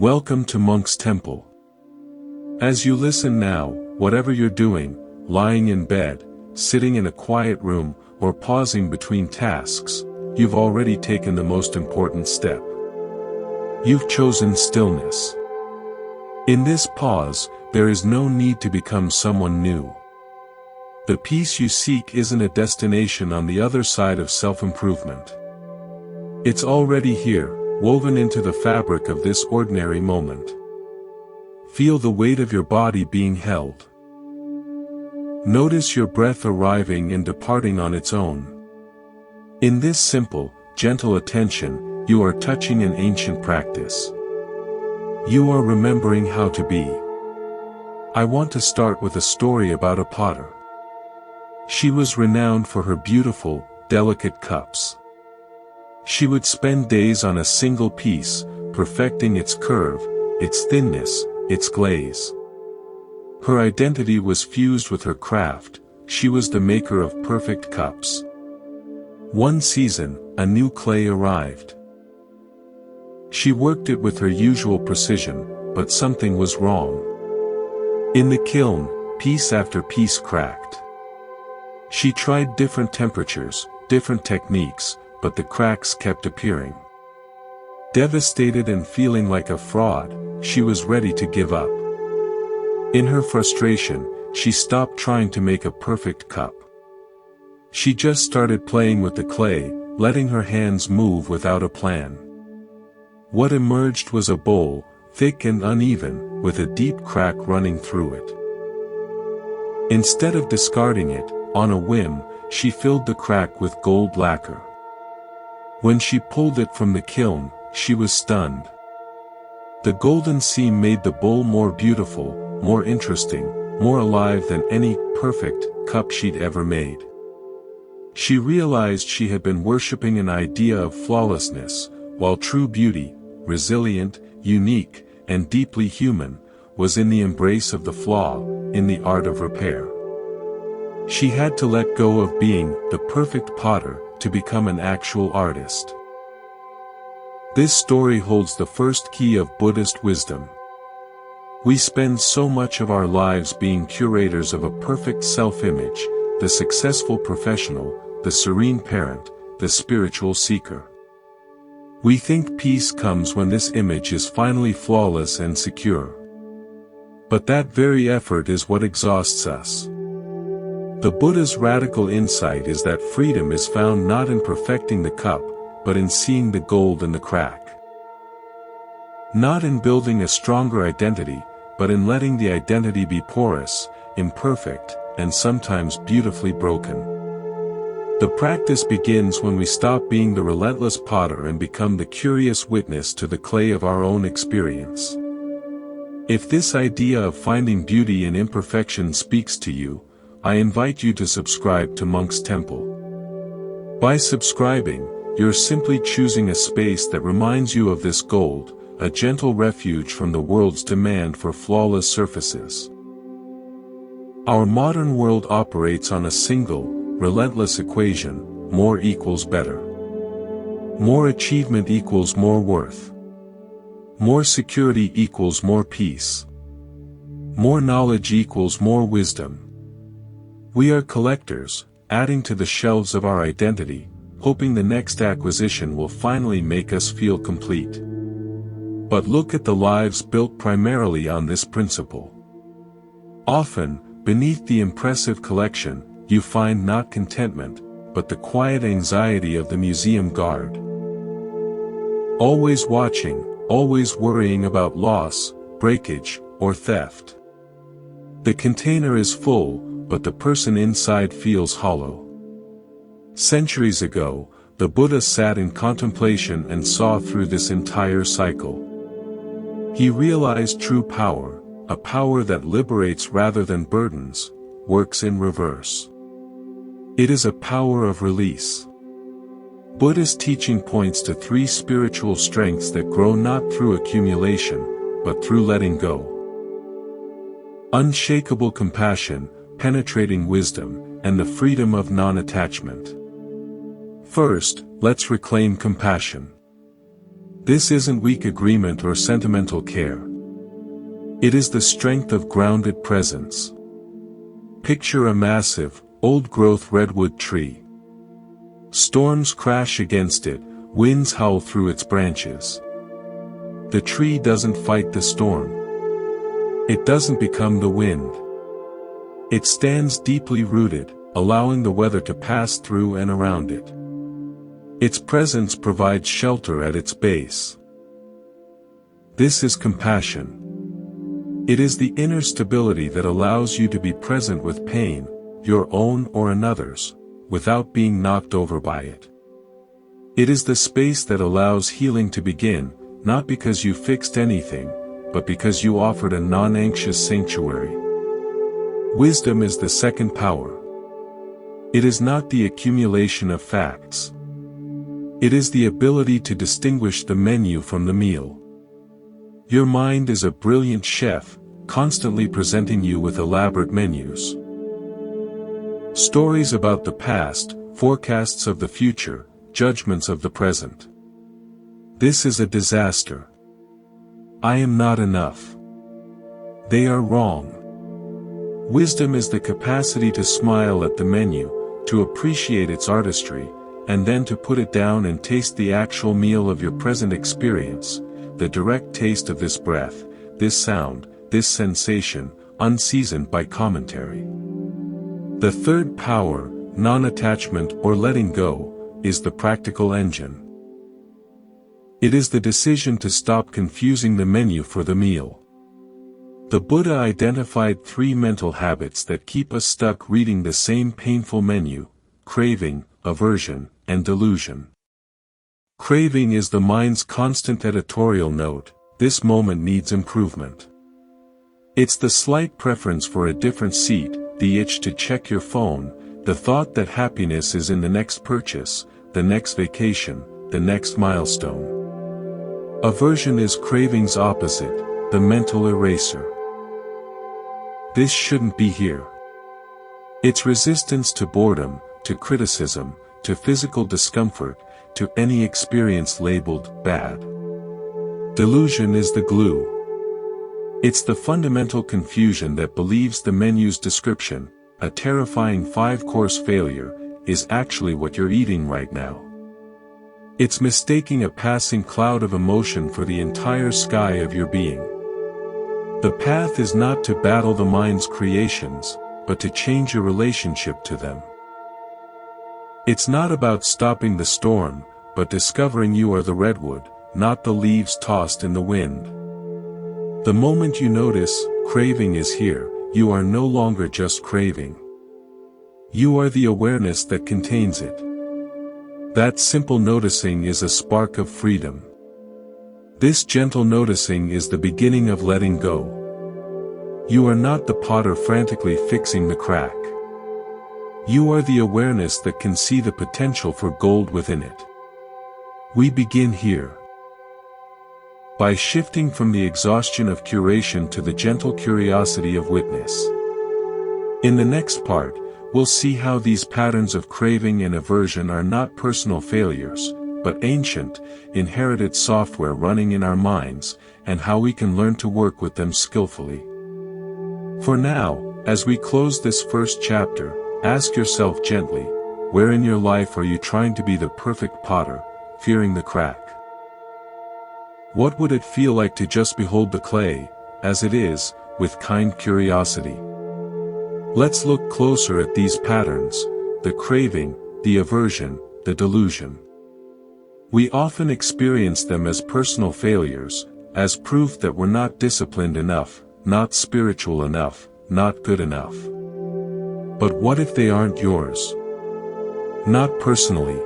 Welcome to Monk's Temple. As you listen now, whatever you're doing, lying in bed, sitting in a quiet room, or pausing between tasks, you've already taken the most important step. You've chosen stillness. In this pause, there is no need to become someone new. The peace you seek isn't a destination on the other side of self-improvement. It's already here, woven into the fabric of this ordinary moment. Feel the weight of your body being held. Notice your breath arriving and departing on its own. In this simple, gentle attention, you are touching an ancient practice. You are remembering how to be. I want to start with a story about a potter. She was renowned for her beautiful, delicate cups. She would spend days on a single piece, perfecting its curve, its thinness, its glaze. Her identity was fused with her craft. She was the maker of perfect cups. One season, a new clay arrived. She worked it with her usual precision, but something was wrong. In the kiln, piece after piece cracked. She tried different temperatures, different techniques, but the cracks kept appearing. Devastated and feeling like a fraud, she was ready to give up. In her frustration, she stopped trying to make a perfect cup. She just started playing with the clay, letting her hands move without a plan. What emerged was a bowl, thick and uneven, with a deep crack running through it. Instead of discarding it, on a whim, she filled the crack with gold lacquer. When she pulled it from the kiln, she was stunned. The golden seam made the bowl more beautiful, more interesting, more alive than any perfect cup she'd ever made. She realized she had been worshipping an idea of flawlessness, while true beauty, resilient, unique, and deeply human, was in the embrace of the flaw, in the art of repair. She had to let go of being the perfect potter to become an actual artist. This story holds the first key of Buddhist wisdom. We spend so much of our lives being curators of a perfect self-image, the successful professional, the serene parent, the spiritual seeker. We think peace comes when this image is finally flawless and secure. But that very effort is what exhausts us. The Buddha's radical insight is that freedom is found not in perfecting the cup, but in seeing the gold in the crack. Not in building a stronger identity, but in letting the identity be porous, imperfect, and sometimes beautifully broken. The practice begins when we stop being the relentless potter and become the curious witness to the clay of our own experience. If this idea of finding beauty in imperfection speaks to you, I invite you to subscribe to Monk's Temple. By subscribing, you're simply choosing a space that reminds you of this gold, a gentle refuge from the world's demand for flawless surfaces. Our modern world operates on a single, relentless equation: more equals better. More achievement equals more worth. More security equals more peace. More knowledge equals more wisdom. We are collectors, adding to the shelves of our identity, hoping the next acquisition will finally make us feel complete. But look at the lives built primarily on this principle. Often, beneath the impressive collection, you find not contentment, but the quiet anxiety of the museum guard. Always watching, always worrying about loss, breakage, or theft. The container is full, but the person inside feels hollow. Centuries ago, the Buddha sat in contemplation and saw through this entire cycle. He realized true power, a power that liberates rather than burdens, works in reverse. It is a power of release. Buddhist teaching points to three spiritual strengths that grow not through accumulation, but through letting go. Unshakable compassion, penetrating wisdom, and the freedom of non-attachment. First, let's reclaim compassion. This isn't weak agreement or sentimental care. It is the strength of grounded presence. Picture a massive, old-growth redwood tree. Storms crash against it, winds howl through its branches. The tree doesn't fight the storm. It doesn't become the wind. It stands deeply rooted, allowing the weather to pass through and around it. Its presence provides shelter at its base. This is compassion. It is the inner stability that allows you to be present with pain, your own or another's, without being knocked over by it. It is the space that allows healing to begin, not because you fixed anything, but because you offered a non-anxious sanctuary. Wisdom is the second power. It is not the accumulation of facts. It is the ability to distinguish the menu from the meal. Your mind is a brilliant chef, constantly presenting you with elaborate menus. Stories about the past, forecasts of the future, judgments of the present. This is a disaster. I am not enough. They are wrong. Wisdom is the capacity to smile at the menu, to appreciate its artistry, and then to put it down and taste the actual meal of your present experience, the direct taste of this breath, this sound, this sensation, unseasoned by commentary. The third power, non-attachment or letting go, is the practical engine. It is the decision to stop confusing the menu for the meal. The Buddha identified 3 mental habits that keep us stuck reading the same painful menu: craving, aversion, and delusion. Craving is the mind's constant editorial note, this moment needs improvement. It's the slight preference for a different seat, the itch to check your phone, the thought that happiness is in the next purchase, the next vacation, the next milestone. Aversion is craving's opposite, the mental eraser. This shouldn't be here. It's resistance to boredom, to criticism, to physical discomfort, to any experience labeled bad. Delusion is the glue. It's the fundamental confusion that believes the menu's description, a terrifying 5-course failure, is actually what you're eating right now. It's mistaking a passing cloud of emotion for the entire sky of your being. The path is not to battle the mind's creations, but to change your relationship to them. It's not about stopping the storm, but discovering you are the redwood, not the leaves tossed in the wind. The moment you notice, craving is here, you are no longer just craving. You are the awareness that contains it. That simple noticing is a spark of freedom. This gentle noticing is the beginning of letting go. You are not the potter frantically fixing the crack. You are the awareness that can see the potential for gold within it. We begin here. By shifting from the exhaustion of curation to the gentle curiosity of witness. In the next part, we'll see how these patterns of craving and aversion are not personal failures, but ancient, inherited software running in our minds, and how we can learn to work with them skillfully. For now, as we close this first chapter, ask yourself gently, where in your life are you trying to be the perfect potter, fearing the crack? What would it feel like to just behold the clay, as it is, with kind curiosity? Let's look closer at these patterns, the craving, the aversion, the delusion. We often experience them as personal failures, as proof that we're not disciplined enough, not spiritual enough, not good enough. But what if they aren't yours? Not personally.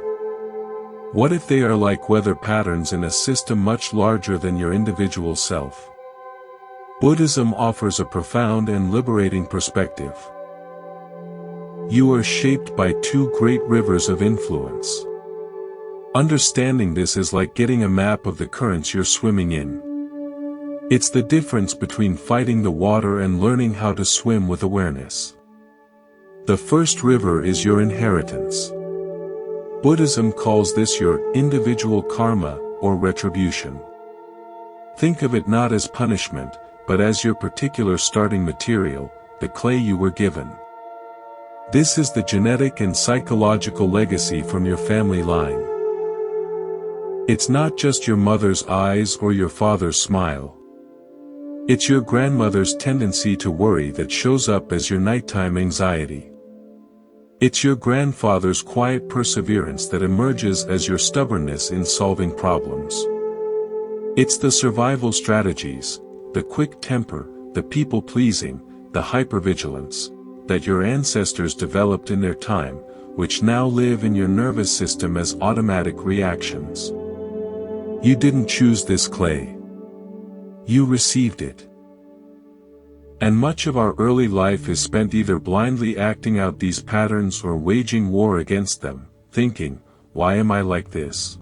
What if they are like weather patterns in a system much larger than your individual self? Buddhism offers a profound and liberating perspective. You are shaped by 2 great rivers of influence. Understanding this is like getting a map of the currents you're swimming in. It's the difference between fighting the water and learning how to swim with awareness. The first river is your inheritance. Buddhism calls this your individual karma, or retribution. Think of it not as punishment, but as your particular starting material, the clay you were given. This is the genetic and psychological legacy from your family line. It's not just your mother's eyes or your father's smile. It's your grandmother's tendency to worry that shows up as your nighttime anxiety. It's your grandfather's quiet perseverance that emerges as your stubbornness in solving problems. It's the survival strategies, the quick temper, the people-pleasing, the hypervigilance, that your ancestors developed in their time, which now live in your nervous system as automatic reactions. You didn't choose this clay. You received it. And much of our early life is spent either blindly acting out these patterns or waging war against them, thinking, why am I like this?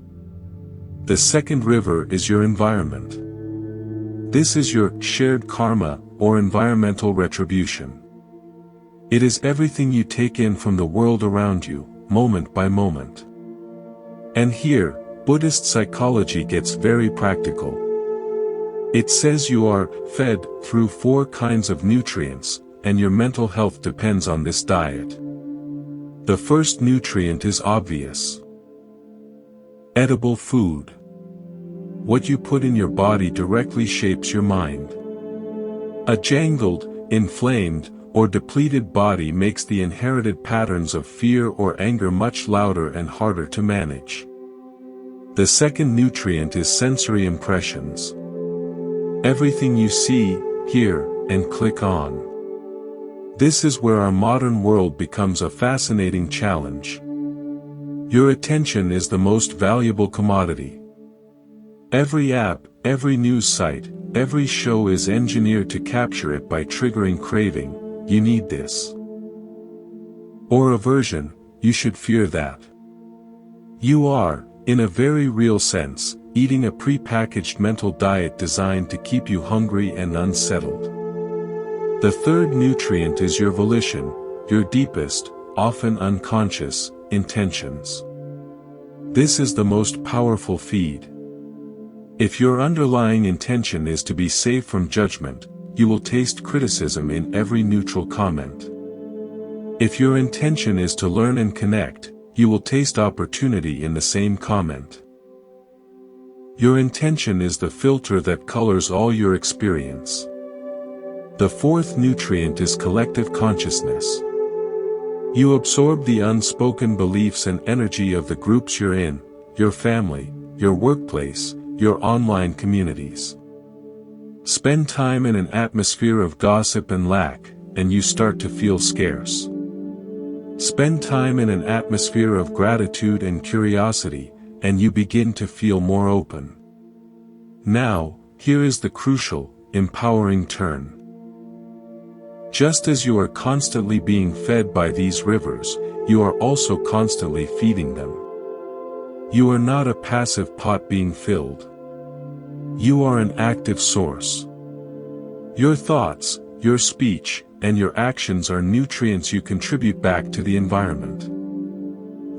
The second river is your environment. This is your shared karma, or environmental retribution. It is everything you take in from the world around you, moment by moment. And here, Buddhist psychology gets very practical. It says you are fed through 4 kinds of nutrients, and your mental health depends on this diet. The first nutrient is obvious. Edible food. What you put in your body directly shapes your mind. A jangled, inflamed, or depleted body makes the inherited patterns of fear or anger much louder and harder to manage. The second nutrient is sensory impressions. Everything you see, hear, and click on. This is where our modern world becomes a fascinating challenge. Your attention is the most valuable commodity. Every app, every news site, every show is engineered to capture it by triggering craving, you need this. Or aversion, you should fear that. You are, in a very real sense, eating a pre-packaged mental diet designed to keep you hungry and unsettled. The third nutrient is your volition, your deepest, often unconscious, intentions. This is the most powerful feed. If your underlying intention is to be safe from judgment, you will taste criticism in every neutral comment. If your intention is to learn and connect, you will taste opportunity in the same comment. Your intention is the filter that colors all your experience. The fourth nutrient is collective consciousness. You absorb the unspoken beliefs and energy of the groups you're in, your family, your workplace, your online communities. Spend time in an atmosphere of gossip and lack, and you start to feel scarce. Spend time in an atmosphere of gratitude and curiosity, and you begin to feel more open. Now, here is the crucial, empowering turn. Just as you are constantly being fed by these rivers, you are also constantly feeding them. You are not a passive pot being filled. You are an active source. Your thoughts, your speech, and your actions are nutrients you contribute back to the environment.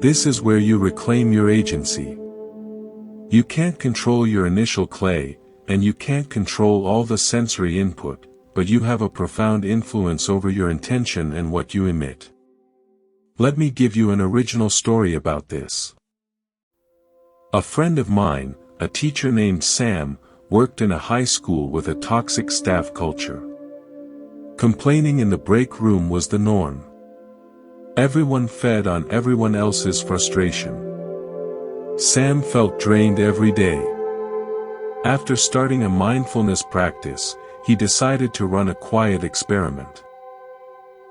This is where you reclaim your agency. You can't control your initial clay, and you can't control all the sensory input, but you have a profound influence over your intention and what you emit. Let me give you an original story about this. A friend of mine, a teacher named Sam, worked in a high school with a toxic staff culture. Complaining in the break room was the norm. Everyone fed on everyone else's frustration. Sam felt drained every day. After starting a mindfulness practice, he decided to run a quiet experiment.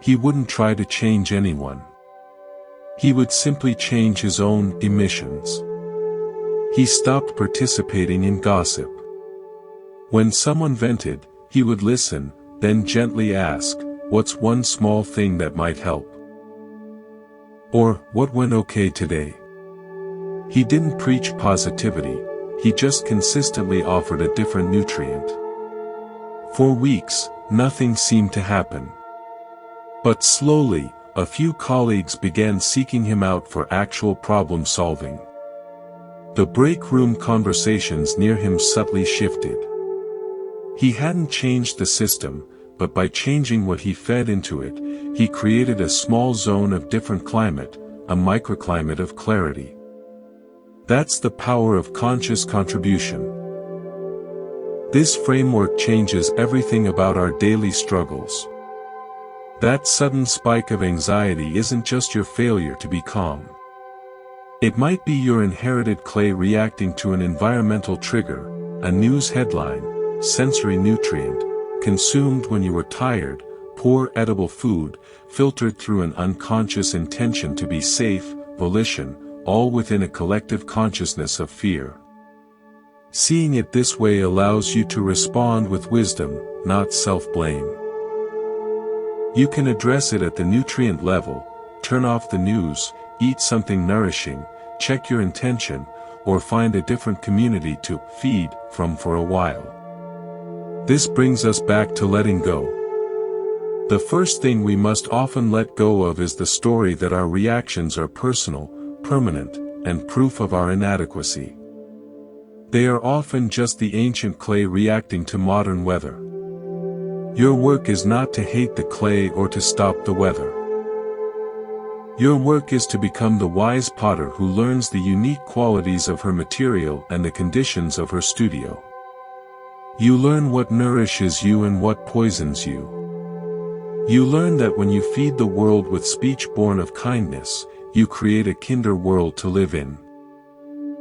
He wouldn't try to change anyone. He would simply change his own emissions. He stopped participating in gossip. When someone vented, he would listen, then gently ask, "What's one small thing that might help?" Or, "What went okay today?" He didn't preach positivity, he just consistently offered a different nutrient. For weeks, nothing seemed to happen. But slowly, a few colleagues began seeking him out for actual problem solving. The break room conversations near him subtly shifted. He hadn't changed the system, but by changing what he fed into it, he created a small zone of different climate, a microclimate of clarity. That's the power of conscious contribution. This framework changes everything about our daily struggles. That sudden spike of anxiety isn't just your failure to be calm. It might be your inherited clay reacting to an environmental trigger, a news headline, sensory nutrient, consumed when you were tired, poor edible food, filtered through an unconscious intention to be safe, volition, all within a collective consciousness of fear. Seeing it this way allows you to respond with wisdom, not self-blame. You can address it at the nutrient level, turn off the news, eat something nourishing, check your intention, or find a different community to feed from for a while. This brings us back to letting go. The first thing we must often let go of is the story that our reactions are personal, permanent, and proof of our inadequacy. They are often just the ancient clay reacting to modern weather. Your work is not to hate the clay or to stop the weather. Your work is to become the wise potter who learns the unique qualities of her material and the conditions of her studio. You learn what nourishes you and what poisons you. You learn that when you feed the world with speech born of kindness, you create a kinder world to live in.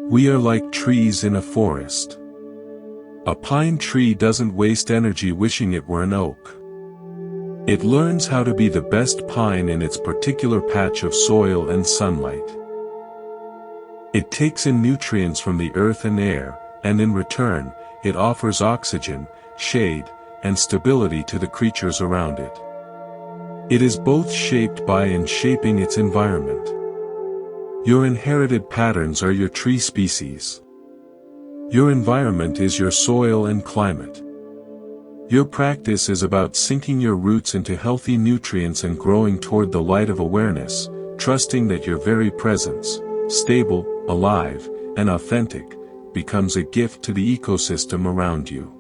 We are like trees in a forest. A pine tree doesn't waste energy wishing it were an oak. It learns how to be the best pine in its particular patch of soil and sunlight. It takes in nutrients from the earth and air, and in return, it offers oxygen, shade, and stability to the creatures around it. It is both shaped by and shaping its environment. Your inherited patterns are your tree species. Your environment is your soil and climate. Your practice is about sinking your roots into healthy nutrients and growing toward the light of awareness, trusting that your very presence, stable, alive, and authentic, becomes a gift to the ecosystem around you.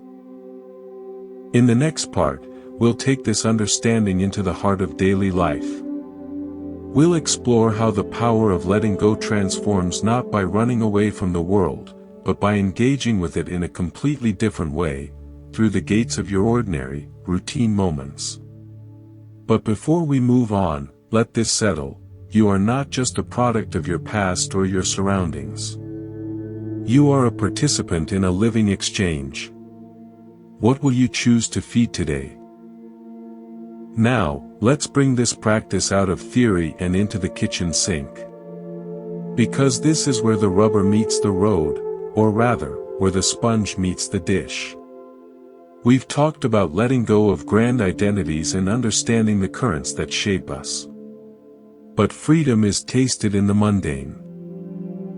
In the next part, we'll take this understanding into the heart of daily life. We'll explore how the power of letting go transforms not by running away from the world, but by engaging with it in a completely different way, through the gates of your ordinary, routine moments. But before we move on, let this settle: you are not just a product of your past or your surroundings. You are a participant in a living exchange. What will you choose to feed today? Now, let's bring this practice out of theory and into the kitchen sink. Because this is where the rubber meets the road, or rather, where the sponge meets the dish. We've talked about letting go of grand identities and understanding the currents that shape us. But freedom is tasted in the mundane.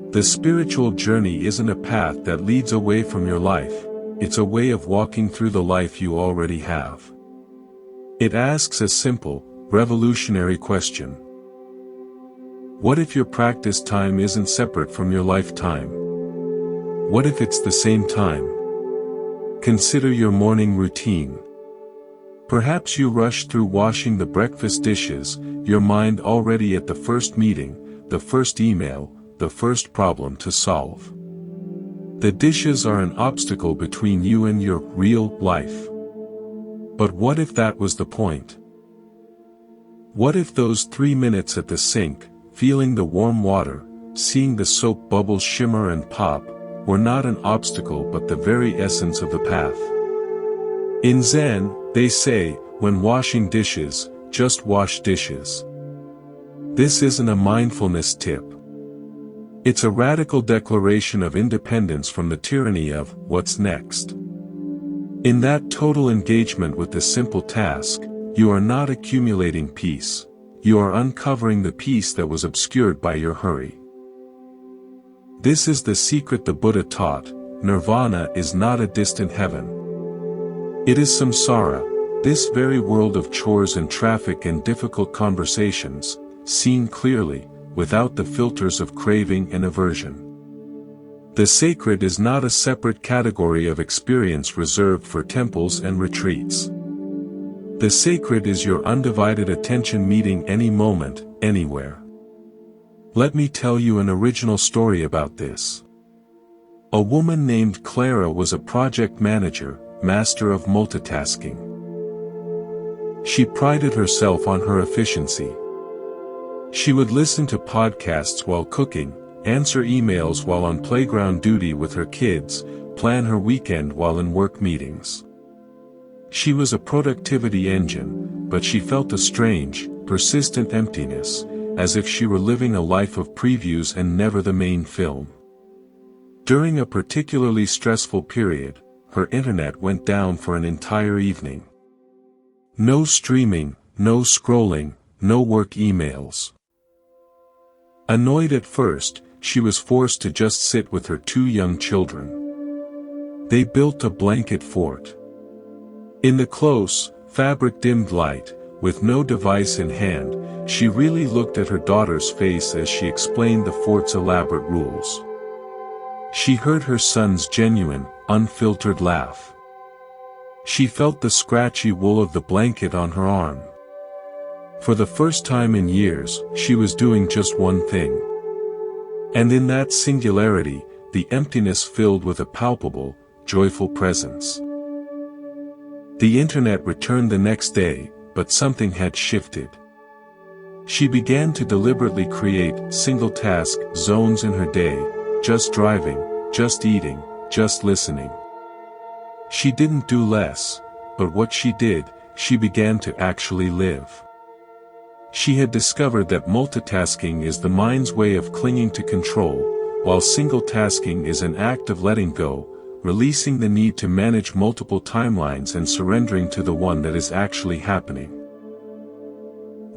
The spiritual journey isn't a path that leads away from your life, it's a way of walking through the life you already have. It asks a simple, revolutionary question. What if your practice time isn't separate from your lifetime? What if it's the same time? Consider your morning routine. Perhaps you rush through washing the breakfast dishes, your mind already at the first meeting, the first email, the first problem to solve. The dishes are an obstacle between you and your real life. But what if that was the point? What if those 3 minutes at the sink, feeling the warm water, seeing the soap bubbles shimmer and pop, were not an obstacle but the very essence of the path? In Zen, they say, when washing dishes, just wash dishes. This isn't a mindfulness tip. It's a radical declaration of independence from the tyranny of what's next. In that total engagement with the simple task, you are not accumulating peace, you are uncovering the peace that was obscured by your hurry. This is the secret the Buddha taught: nirvana is not a distant heaven. It is samsara, this very world of chores and traffic and difficult conversations, seen clearly, without the filters of craving and aversion. The sacred is not a separate category of experience reserved for temples and retreats. The sacred is your undivided attention meeting any moment, anywhere. Let me tell you an original story about this. A woman named Clara was a project manager, master of multitasking. She prided herself on her efficiency. She would listen to podcasts while cooking, answer emails while on playground duty with her kids, plan her weekend while in work meetings. She was a productivity engine, but she felt a strange, persistent emptiness, as if she were living a life of previews and never the main film. During a particularly stressful period, her internet went down for an entire evening. No streaming, no scrolling, no work emails. Annoyed at first, she was forced to just sit with her 2 young children. They built a blanket fort. In the close, fabric-dimmed light, with no device in hand, she really looked at her daughter's face as she explained the fort's elaborate rules. She heard her son's genuine, unfiltered laugh. She felt the scratchy wool of the blanket on her arm. For the first time in years, she was doing just one thing. And in that singularity, the emptiness filled with a palpable, joyful presence. The internet returned the next day, but something had shifted. She began to deliberately create single-task zones in her day, just driving, just eating, just listening. She didn't do less, but what she did, she began to actually live. She had discovered that multitasking is the mind's way of clinging to control, while single-tasking is an act of letting go, releasing the need to manage multiple timelines and surrendering to the one that is actually happening.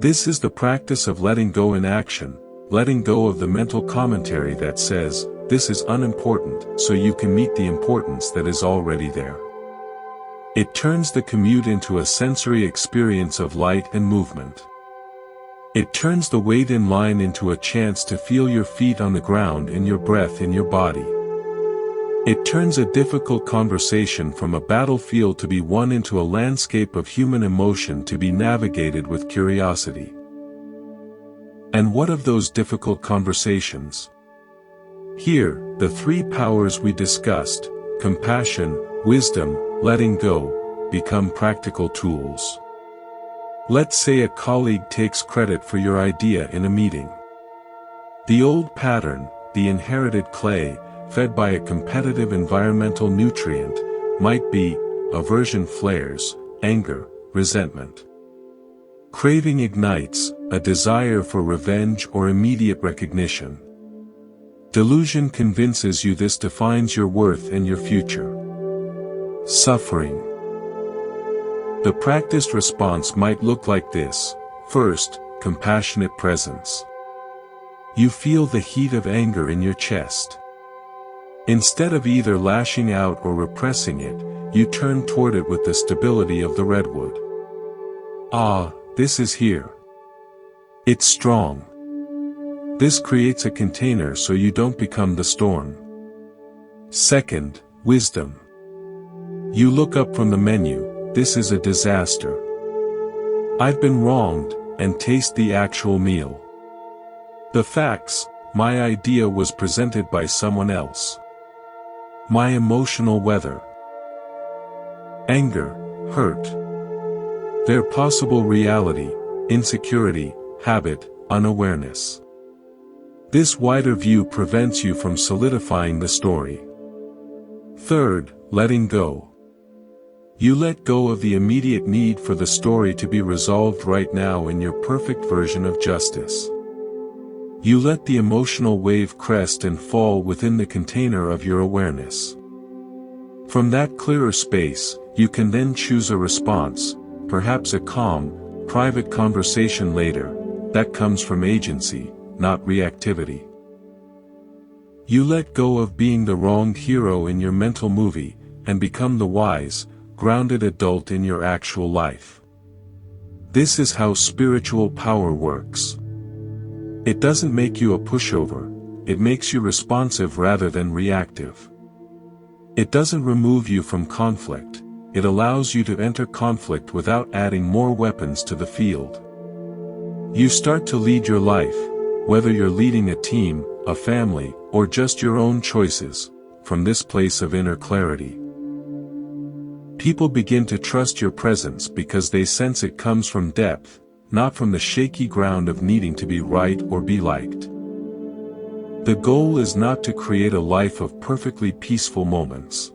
This is the practice of letting go in action, letting go of the mental commentary that says, "This is unimportant," so you can meet the importance that is already there. It turns the commute into a sensory experience of light and movement. It turns the wait in line into a chance to feel your feet on the ground and your breath in your body. It turns a difficult conversation from a battlefield to be won into a landscape of human emotion to be navigated with curiosity. And what of those difficult conversations? Here, the 3 powers we discussed, compassion, wisdom, letting go, become practical tools. Let's say a colleague takes credit for your idea in a meeting. The old pattern, the inherited clay, fed by a competitive environmental nutrient, might be, aversion flares, anger, resentment. Craving ignites, a desire for revenge or immediate recognition. Delusion convinces you this defines your worth and your future. Suffering. The practiced response might look like this. First, compassionate presence. You feel the heat of anger in your chest. Instead of either lashing out or repressing it, you turn toward it with the stability of the redwood. Ah, this is here. It's strong. This creates a container so you don't become the storm. Second, wisdom. You look up from the menu, "This is a disaster. I've been wronged," and taste the actual meal. The facts, my idea was presented by someone else. My emotional weather. Anger, hurt. Their possible reality, insecurity, habit, unawareness. This wider view prevents you from solidifying the story. Third, letting go. You let go of the immediate need for the story to be resolved right now in your perfect version of justice. You let the emotional wave crest and fall within the container of your awareness. From that clearer space, you can then choose a response, perhaps a calm, private conversation later, that comes from agency, not reactivity. You let go of being the wronged hero in your mental movie, and become the wise, grounded adult in your actual life. This is how spiritual power works. It doesn't make you a pushover, it makes you responsive rather than reactive. It doesn't remove you from conflict, it allows you to enter conflict without adding more weapons to the field. You start to lead your life, whether you're leading a team, a family, or just your own choices, from this place of inner clarity. People begin to trust your presence because they sense it comes from depth, not from the shaky ground of needing to be right or be liked. The goal is not to create a life of perfectly peaceful moments.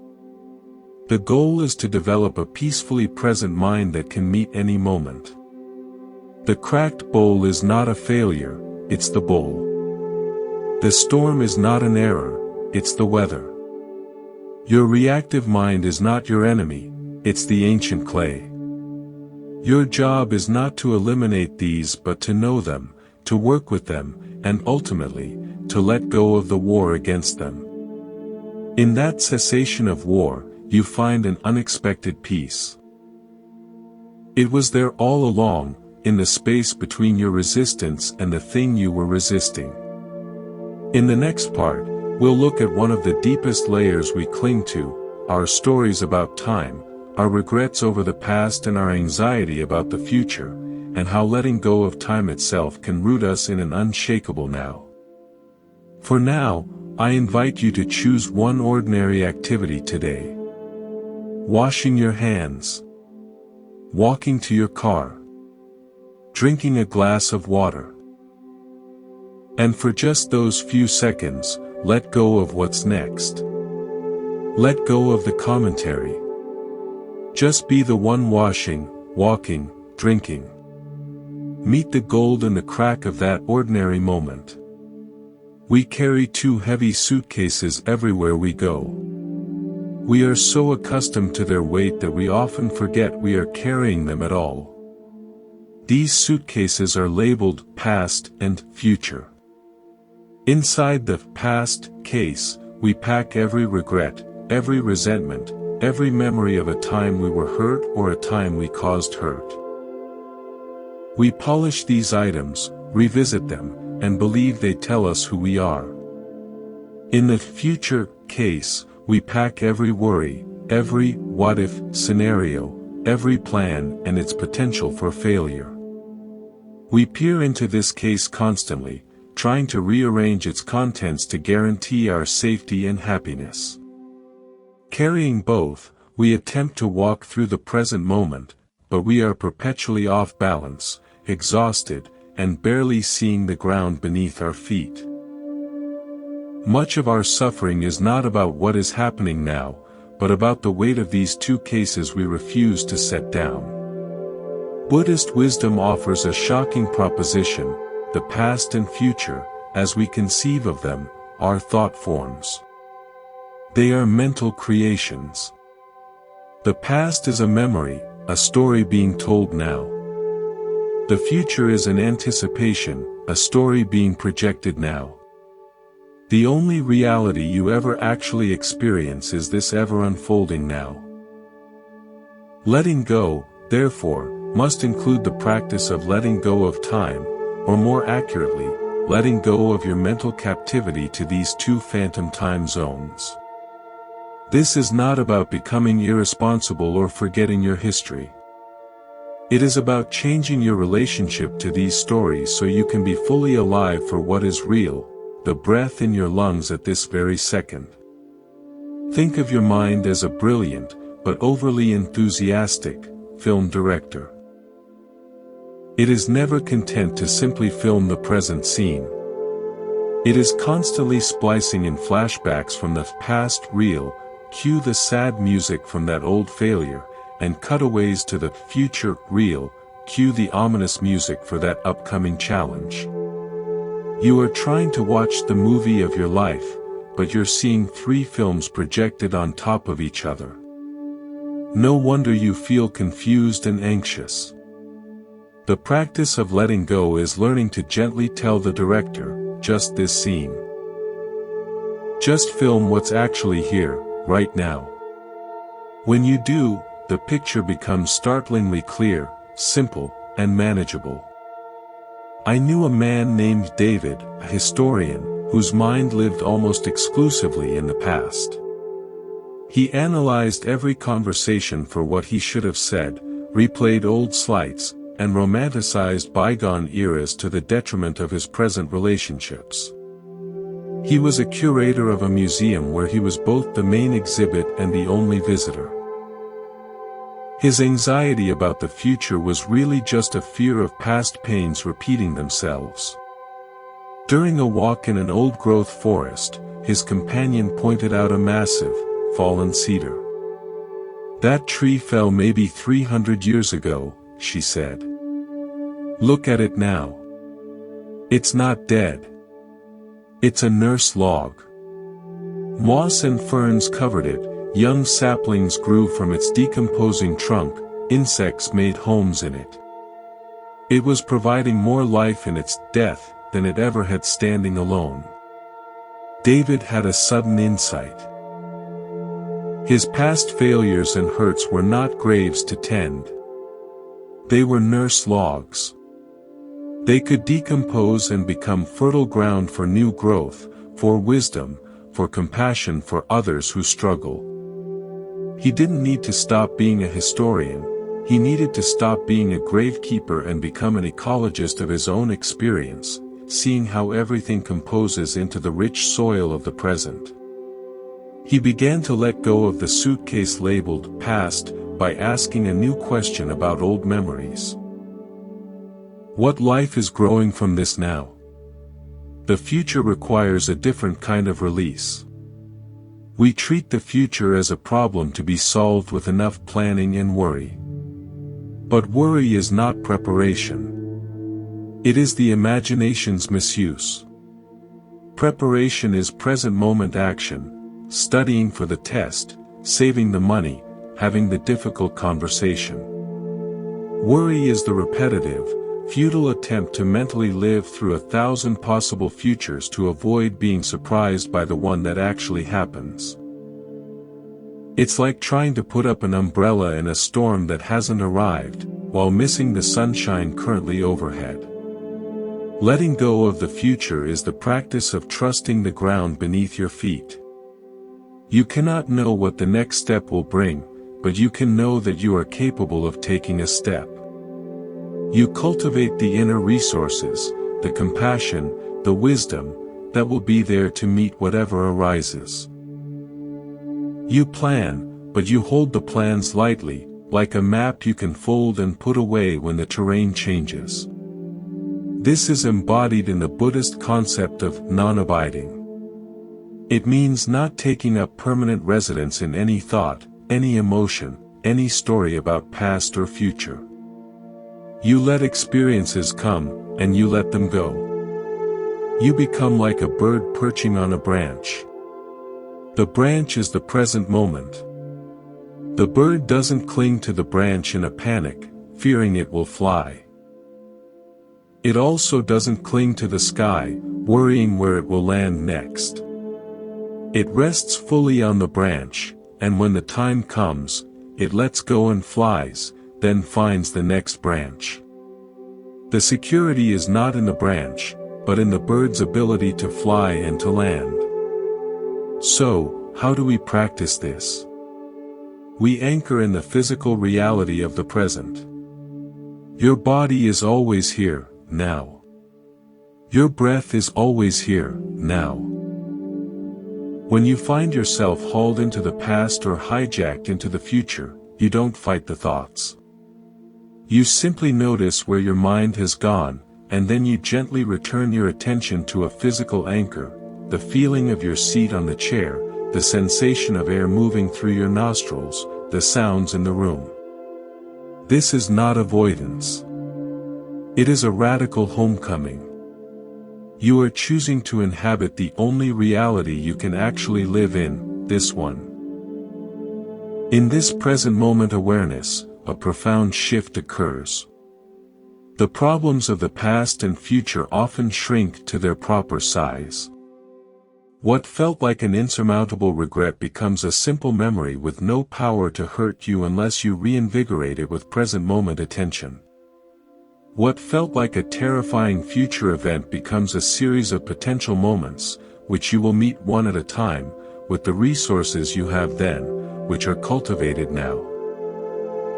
The goal is to develop a peacefully present mind that can meet any moment. The cracked bowl is not a failure, it's the bowl. The storm is not an error, it's the weather. Your reactive mind is not your enemy, it's the ancient clay. Your job is not to eliminate these but to know them, to work with them, and ultimately, to let go of the war against them. In that cessation of war, you find an unexpected peace. It was there all along, in the space between your resistance and the thing you were resisting. In the next part, we'll look at one of the deepest layers we cling to, our stories about time, our regrets over the past and our anxiety about the future, and how letting go of time itself can root us in an unshakable now. For now, I invite you to choose one ordinary activity today. Washing your hands. Walking to your car. Drinking a glass of water. And for just those few seconds, let go of what's next. Let go of the commentary. Just be the one washing, walking, drinking. Meet the gold in the crack of that ordinary moment. We carry 2 heavy suitcases everywhere we go. We are so accustomed to their weight that we often forget we are carrying them at all. These suitcases are labeled past and future. Inside the past case, we pack every regret, every resentment, every memory of a time we were hurt or a time we caused hurt. We polish these items, revisit them, and believe they tell us who we are. In the future case, we pack every worry, every what-if scenario, every plan and its potential for failure. We peer into this case constantly, trying to rearrange its contents to guarantee our safety and happiness. Carrying both, we attempt to walk through the present moment, but we are perpetually off balance, exhausted, and barely seeing the ground beneath our feet. Much of our suffering is not about what is happening now, but about the weight of these 2 cases we refuse to set down. Buddhist wisdom offers a shocking proposition: the past and future, as we conceive of them, are thought forms. They are mental creations. The past is a memory, a story being told now. The future is an anticipation, a story being projected now. The only reality you ever actually experience is this ever unfolding now. Letting go, therefore, must include the practice of letting go of time, or more accurately, letting go of your mental captivity to these 2 phantom time zones. This is not about becoming irresponsible or forgetting your history. It is about changing your relationship to these stories so you can be fully alive for what is real, the breath in your lungs at this very second. Think of your mind as a brilliant, but overly enthusiastic, film director. It is never content to simply film the present scene. It is constantly splicing in flashbacks from the past reel, cue the sad music from that old failure, and cutaways to the future reel, cue the ominous music for that upcoming challenge. You are trying to watch the movie of your life, but you're seeing 3 films projected on top of each other. No wonder you feel confused and anxious. The practice of letting go is learning to gently tell the director, just this scene. Just film what's actually here, right now. When you do, the picture becomes startlingly clear, simple, and manageable. I knew a man named David, a historian, whose mind lived almost exclusively in the past. He analyzed every conversation for what he should have said, replayed old slights, and romanticized bygone eras to the detriment of his present relationships. He was a curator of a museum where he was both the main exhibit and the only visitor. His anxiety about the future was really just a fear of past pains repeating themselves. During a walk in an old-growth forest, his companion pointed out a massive, fallen cedar. "That tree fell maybe 300 years ago," she said. "Look at it now. It's not dead. It's a nurse log." Moss and ferns covered it, young saplings grew from its decomposing trunk, insects made homes in it. It was providing more life in its death than it ever had standing alone. David had a sudden insight. His past failures and hurts were not graves to tend. They were nurse logs. They could decompose and become fertile ground for new growth, for wisdom, for compassion for others who struggle. He didn't need to stop being a historian, he needed to stop being a gravekeeper and become an ecologist of his own experience, seeing how everything composes into the rich soil of the present. He began to let go of the suitcase labeled past by asking a new question about old memories. What life is growing from this now? The future requires a different kind of release. We treat the future as a problem to be solved with enough planning and worry. But worry is not preparation. It is the imagination's misuse. Preparation is present moment action, studying for the test, saving the money, having the difficult conversation. Worry is the repetitive, futile attempt to mentally live through 1,000 possible futures to avoid being surprised by the one that actually happens. It's like trying to put up an umbrella in a storm that hasn't arrived, while missing the sunshine currently overhead. Letting go of the future is the practice of trusting the ground beneath your feet. You cannot know what the next step will bring, but you can know that you are capable of taking a step. You cultivate the inner resources, the compassion, the wisdom, that will be there to meet whatever arises. You plan, but you hold the plans lightly, like a map you can fold and put away when the terrain changes. This is embodied in the Buddhist concept of non-abiding. It means not taking up permanent residence in any thought, any emotion, any story about past or future. You let experiences come, and you let them go. You become like a bird perching on a branch. The branch is the present moment. The bird doesn't cling to the branch in a panic, fearing it will fly. It also doesn't cling to the sky, worrying where it will land next. It rests fully on the branch, and when the time comes, it lets go and flies, then finds the next branch. The security is not in the branch, but in the bird's ability to fly and to land. So, how do we practice this? We anchor in the physical reality of the present. Your body is always here, now. Your breath is always here, now. When you find yourself hauled into the past or hijacked into the future, you don't fight the thoughts. You simply notice where your mind has gone, and then you gently return your attention to a physical anchor, the feeling of your seat on the chair, the sensation of air moving through your nostrils, the sounds in the room. This is not avoidance. It is a radical homecoming. You are choosing to inhabit the only reality you can actually live in, this one. In this present moment awareness, a profound shift occurs. The problems of the past and future often shrink to their proper size. What felt like an insurmountable regret becomes a simple memory with no power to hurt you unless you reinvigorate it with present moment attention. What felt like a terrifying future event becomes a series of potential moments, which you will meet one at a time, with the resources you have then, which are cultivated now.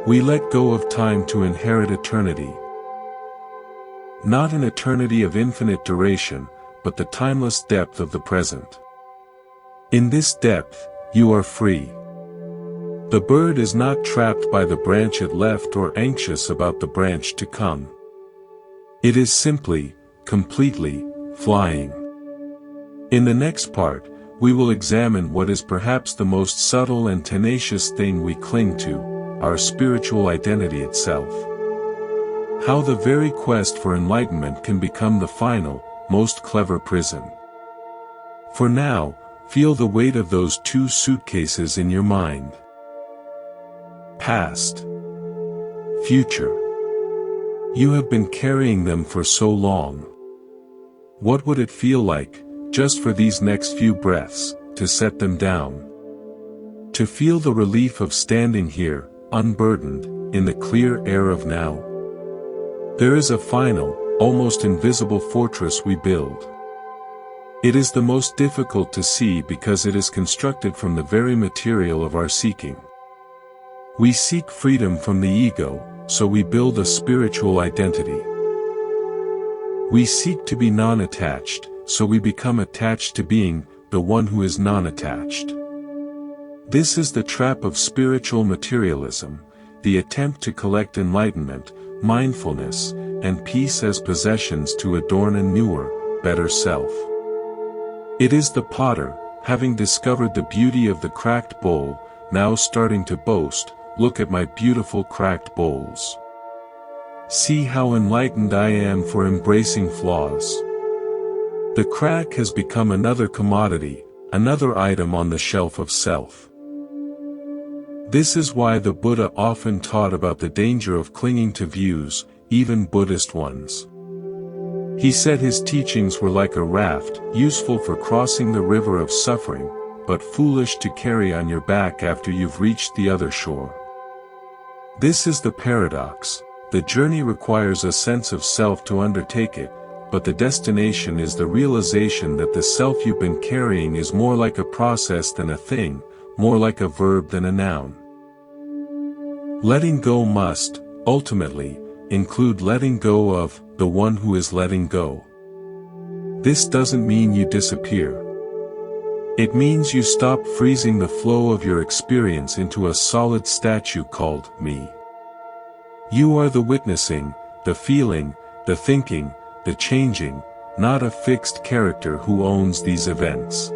We let go of time to inherit eternity. Not an eternity of infinite duration, but the timeless depth of the present. In this depth, you are free. The bird is not trapped by the branch it left or anxious about the branch to come. It is simply, completely, flying. In the next part, we will examine what is perhaps the most subtle and tenacious thing we cling to, our spiritual identity itself. How the very quest for enlightenment can become the final, most clever prison. For now, feel the weight of those two suitcases in your mind. Past. Future. You have been carrying them for so long. What would it feel like, just for these next few breaths, to set them down? To feel the relief of standing here, unburdened, in the clear air of now. There is a final, almost invisible fortress we build. It is the most difficult to see because it is constructed from the very material of our seeking. We seek freedom from the ego, so we build a spiritual identity. We seek to be non-attached, so we become attached to being the one who is non-attached. This is the trap of spiritual materialism, the attempt to collect enlightenment, mindfulness, and peace as possessions to adorn a newer, better self. It is the potter, having discovered the beauty of the cracked bowl, now starting to boast, "Look at my beautiful cracked bowls. See how enlightened I am for embracing flaws." The crack has become another commodity, another item on the shelf of self. This is why the Buddha often taught about the danger of clinging to views, even Buddhist ones. He said his teachings were like a raft, useful for crossing the river of suffering, but foolish to carry on your back after you've reached the other shore. This is the paradox. The journey requires a sense of self to undertake it, but the destination is the realization that the self you've been carrying is more like a process than a thing, more like a verb than a noun. Letting go must, ultimately, include letting go of the one who is letting go. This doesn't mean you disappear. It means you stop freezing the flow of your experience into a solid statue called me. You are the witnessing, the feeling, the thinking, the changing, not a fixed character who owns these events.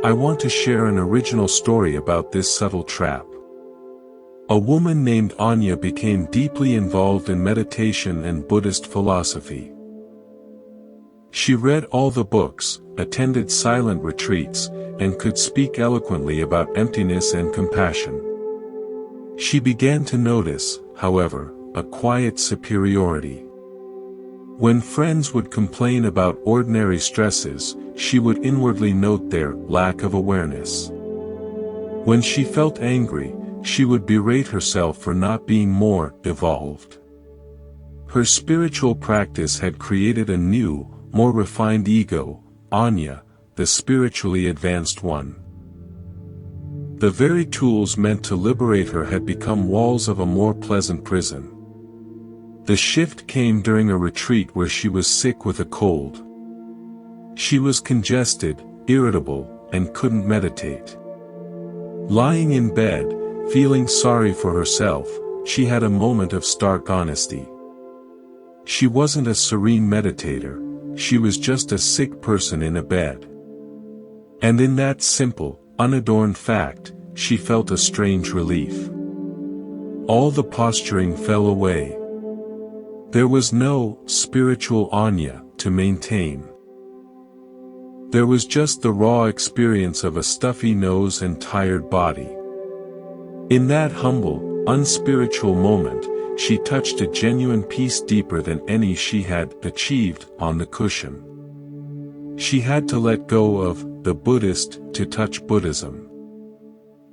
I want to share an original story about this subtle trap. A woman named Anya became deeply involved in meditation and Buddhist philosophy. She read all the books, attended silent retreats, and could speak eloquently about emptiness and compassion. She began to notice, however, a quiet superiority. When friends would complain about ordinary stresses, she would inwardly note their lack of awareness. When she felt angry, she would berate herself for not being more evolved. Her spiritual practice had created a new, more refined ego, Anya, the spiritually advanced one. The very tools meant to liberate her had become walls of a more pleasant prison. The shift came during a retreat where she was sick with a cold. She was congested, irritable, and couldn't meditate. Lying in bed, feeling sorry for herself, she had a moment of stark honesty. She wasn't a serene meditator, she was just a sick person in a bed. And in that simple, unadorned fact, she felt a strange relief. All the posturing fell away. There was no spiritual Anya to maintain. There was just the raw experience of a stuffy nose and tired body. In that humble, unspiritual moment, she touched a genuine peace deeper than any she had achieved on the cushion. She had to let go of the Buddhist to touch Buddhism.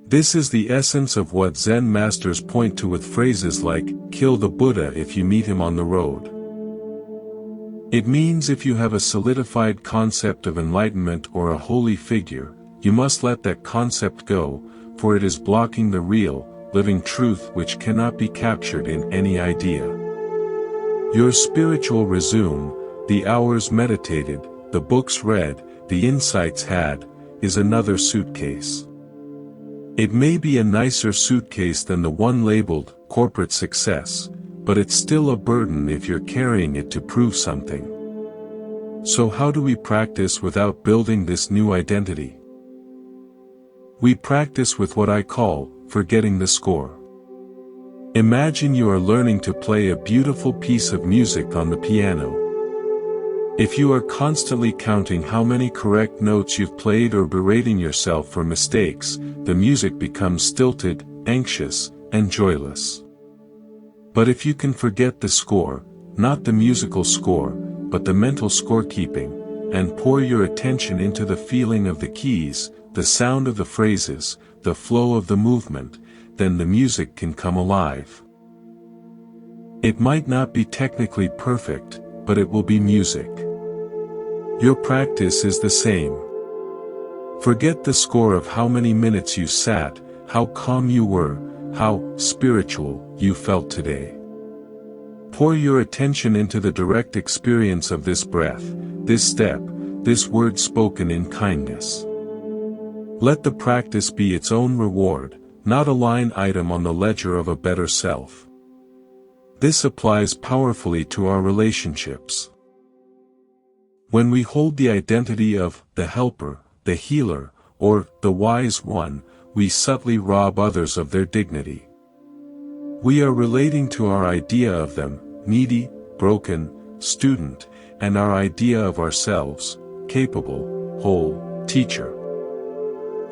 This is the essence of what Zen masters point to with phrases like, "Kill the Buddha if you meet him on the road." It means if you have a solidified concept of enlightenment or a holy figure, you must let that concept go, for it is blocking the real, living truth which cannot be captured in any idea. Your spiritual resume, the hours meditated, the books read, the insights had, is another suitcase. It may be a nicer suitcase than the one labeled, corporate success, but it's still a burden if you're carrying it to prove something. So how do we practice without building this new identity? We practice with what I call, forgetting the score. Imagine you are learning to play a beautiful piece of music on the piano. If you are constantly counting how many correct notes you've played or berating yourself for mistakes, the music becomes stilted, anxious, and joyless. But if you can forget the score, not the musical score, but the mental scorekeeping, and pour your attention into the feeling of the keys, the sound of the phrases, the flow of the movement, then the music can come alive. It might not be technically perfect, but it will be music. Your practice is the same. Forget the score of how many minutes you sat, how calm you were, how spiritual you felt today. Pour your attention into the direct experience of this breath, this step, this word spoken in kindness. Let the practice be its own reward, not a line item on the ledger of a better self. This applies powerfully to our relationships. When we hold the identity of the helper, the healer, or the wise one, we subtly rob others of their dignity. We are relating to our idea of them, needy, broken, student, and our idea of ourselves, capable, whole, teacher.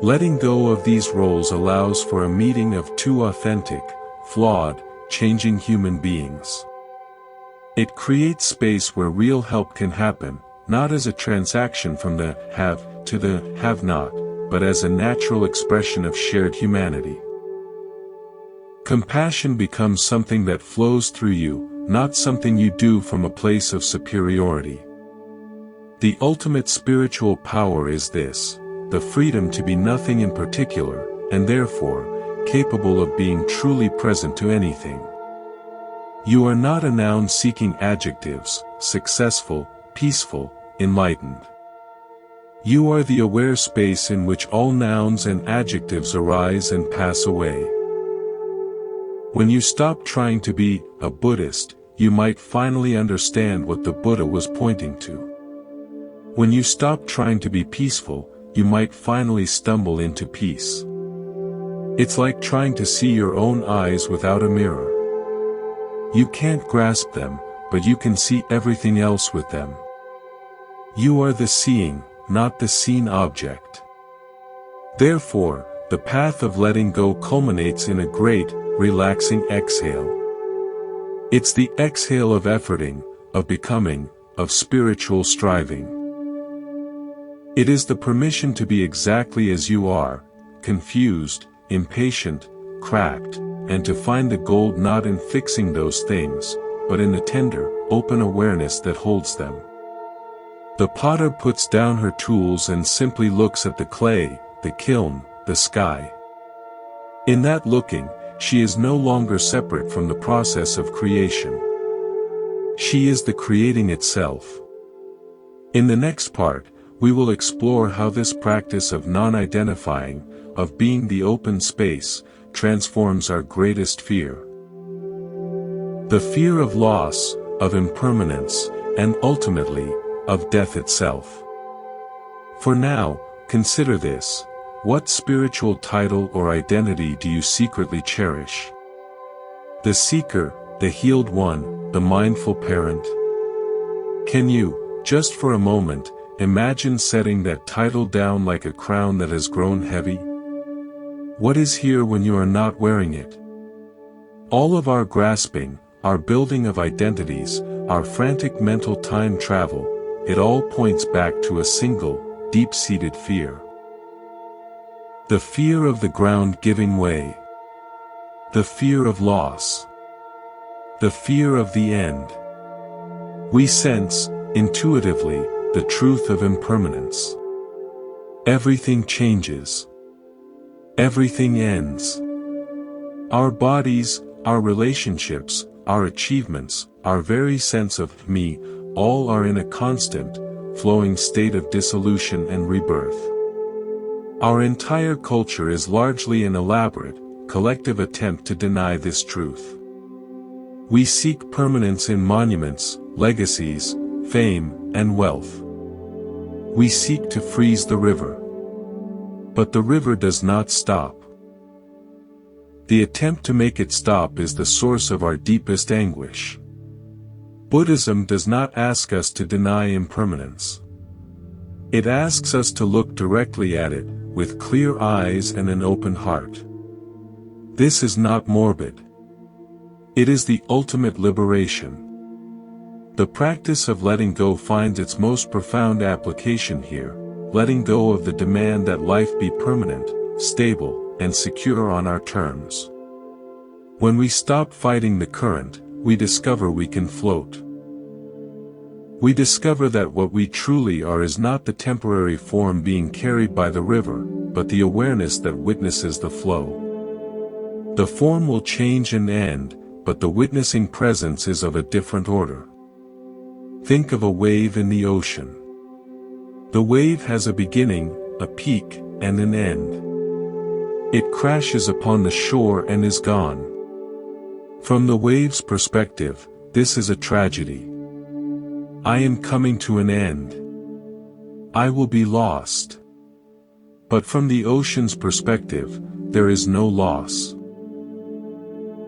Letting go of these roles allows for a meeting of two authentic, flawed, changing human beings. It creates space where real help can happen, not as a transaction from the have to the have-not, but as a natural expression of shared humanity. Compassion becomes something that flows through you, not something you do from a place of superiority. The ultimate spiritual power is this, the freedom to be nothing in particular, and therefore, capable of being truly present to anything. You are not a noun seeking adjectives, successful, peaceful, enlightened. You are the aware space in which all nouns and adjectives arise and pass away. When you stop trying to be a Buddhist, you might finally understand what the Buddha was pointing to. When you stop trying to be peaceful, you might finally stumble into peace. It's like trying to see your own eyes without a mirror. You can't grasp them, but you can see everything else with them. You are the seeing, not the seen object. Therefore, the path of letting go culminates in a great, relaxing exhale. It's the exhale of efforting, of becoming, of spiritual striving. It is the permission to be exactly as you are, confused, impatient, cracked, and to find the gold not in fixing those things, but in the tender, open awareness that holds them. The potter puts down her tools and simply looks at the clay, the kiln, the sky. In that looking, she is no longer separate from the process of creation. She is the creating itself. In the next part, we will explore how this practice of non-identifying, of being the open space, transforms our greatest fear. The fear of loss, of impermanence, and ultimately, of death itself. For now, consider this. What spiritual title or identity do you secretly cherish? The seeker, the healed one, the mindful parent? Can you, just for a moment, imagine setting that title down like a crown that has grown heavy? What is here when you are not wearing it? All of our grasping, our building of identities, our frantic mental time travel, it all points back to a single, deep-seated fear. The fear of the ground giving way. The fear of loss. The fear of the end. We sense, intuitively, the truth of impermanence. Everything changes. Everything ends. Our bodies, our relationships, our achievements, our very sense of me, all are in a constant, flowing state of dissolution and rebirth. Our entire culture is largely an elaborate, collective attempt to deny this truth. We seek permanence in monuments, legacies, fame, and wealth. We seek to freeze the river. But the river does not stop. The attempt to make it stop is the source of our deepest anguish. Buddhism does not ask us to deny impermanence. It asks us to look directly at it, with clear eyes and an open heart. This is not morbid. It is the ultimate liberation. The practice of letting go finds its most profound application here, letting go of the demand that life be permanent, stable, and secure on our terms. When we stop fighting the current, we discover we can float. We discover that what we truly are is not the temporary form being carried by the river, but the awareness that witnesses the flow. The form will change and end, but the witnessing presence is of a different order. Think of a wave in the ocean. The wave has a beginning, a peak, and an end. It crashes upon the shore and is gone. From the wave's perspective, this is a tragedy. I am coming to an end. I will be lost. But from the ocean's perspective, there is no loss.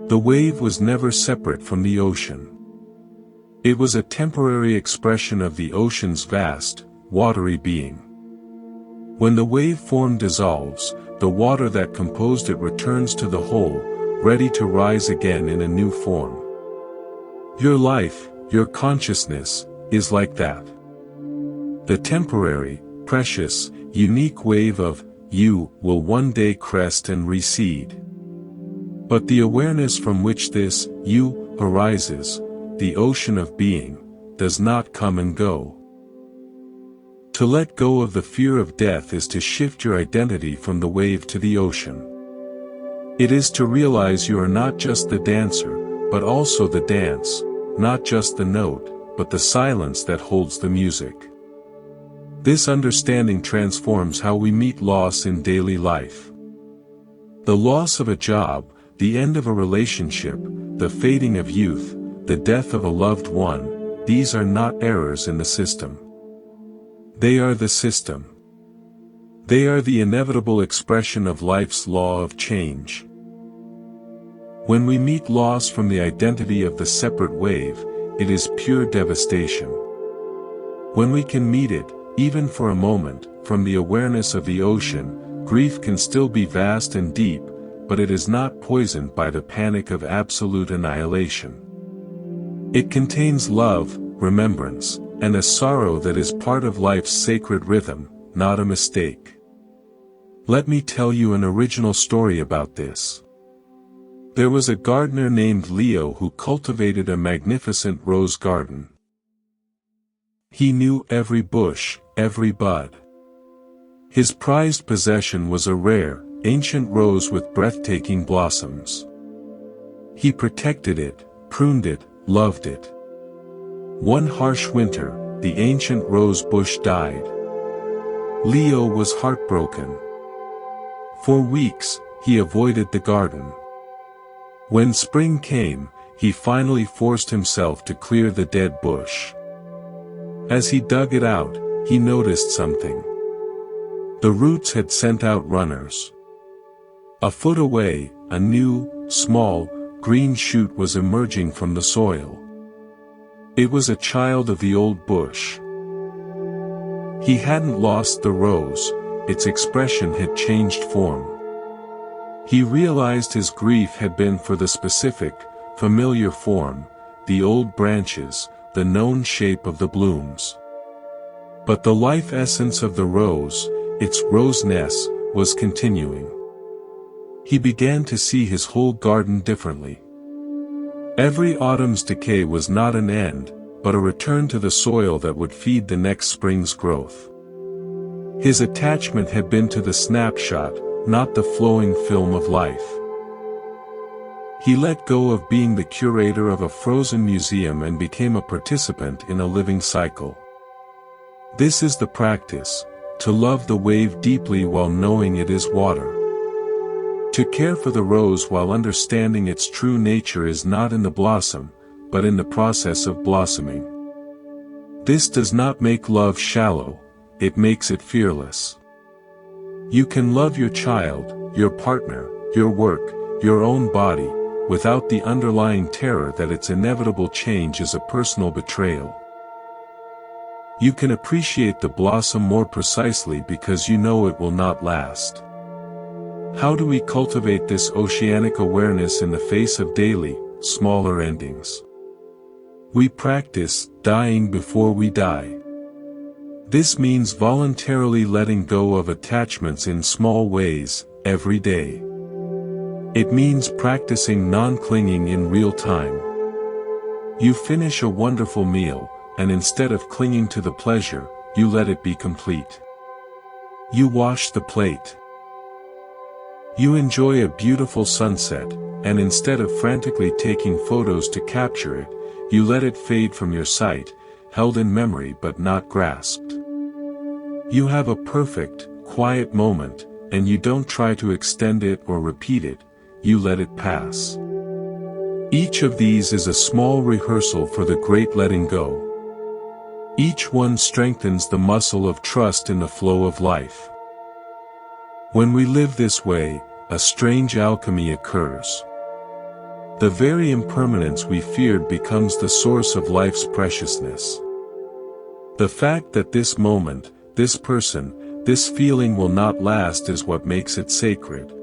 The wave was never separate from the ocean. It was a temporary expression of the ocean's vast, watery being. When the wave form dissolves, the water that composed it returns to the whole, ready to rise again in a new form. Your life, your consciousness, is like that. The temporary, precious, unique wave of you will one day crest and recede. But the awareness from which this you arises, the ocean of being, does not come and go. To let go of the fear of death is to shift your identity from the wave to the ocean. It is to realize you are not just the dancer, but also the dance, not just the note, but the silence that holds the music. This understanding transforms how we meet loss in daily life. The loss of a job, the end of a relationship, the fading of youth, the death of a loved one, these are not errors in the system. They are the system. They are the inevitable expression of life's law of change. When we meet loss from the identity of the separate wave, it is pure devastation. When we can meet it, even for a moment, from the awareness of the ocean, grief can still be vast and deep, but it is not poisoned by the panic of absolute annihilation. It contains love, remembrance, and a sorrow that is part of life's sacred rhythm, not a mistake. Let me tell you an original story about this. There was a gardener named Leo who cultivated a magnificent rose garden. He knew every bush, every bud. His prized possession was a rare, ancient rose with breathtaking blossoms. He protected it, pruned it, loved it. One harsh winter, the ancient rose bush died. Leo was heartbroken. For weeks, he avoided the garden. When spring came, he finally forced himself to clear the dead bush. As he dug it out, he noticed something. The roots had sent out runners. A foot away, a new, small, green shoot was emerging from the soil. It was a child of the old bush. He hadn't lost the rose, its expression had changed form. He realized his grief had been for the specific, familiar form, the old branches, the known shape of the blooms. But the life essence of the rose, its roseness, was continuing. He began to see his whole garden differently. Every autumn's decay was not an end, but a return to the soil that would feed the next spring's growth. His attachment had been to the snapshot, not the flowing film of life. He let go of being the curator of a frozen museum and became a participant in a living cycle. This is the practice, to love the wave deeply while knowing it is water. To care for the rose while understanding its true nature is not in the blossom, but in the process of blossoming. This does not make love shallow, it makes it fearless. You can love your child, your partner, your work, your own body, without the underlying terror that its inevitable change is a personal betrayal. You can appreciate the blossom more precisely because you know it will not last. How do we cultivate this oceanic awareness in the face of daily, smaller endings? We practice dying before we die. This means voluntarily letting go of attachments in small ways, every day. It means practicing non-clinging in real time. You finish a wonderful meal, and instead of clinging to the pleasure, you let it be complete. You wash the plate. You enjoy a beautiful sunset, and instead of frantically taking photos to capture it, you let it fade from your sight, held in memory but not grasped. You have a perfect, quiet moment, and you don't try to extend it or repeat it, you let it pass. Each of these is a small rehearsal for the great letting go. Each one strengthens the muscle of trust in the flow of life. When we live this way, a strange alchemy occurs. The very impermanence we feared becomes the source of life's preciousness. The fact that this moment, this person, this feeling will not last is what makes it sacred.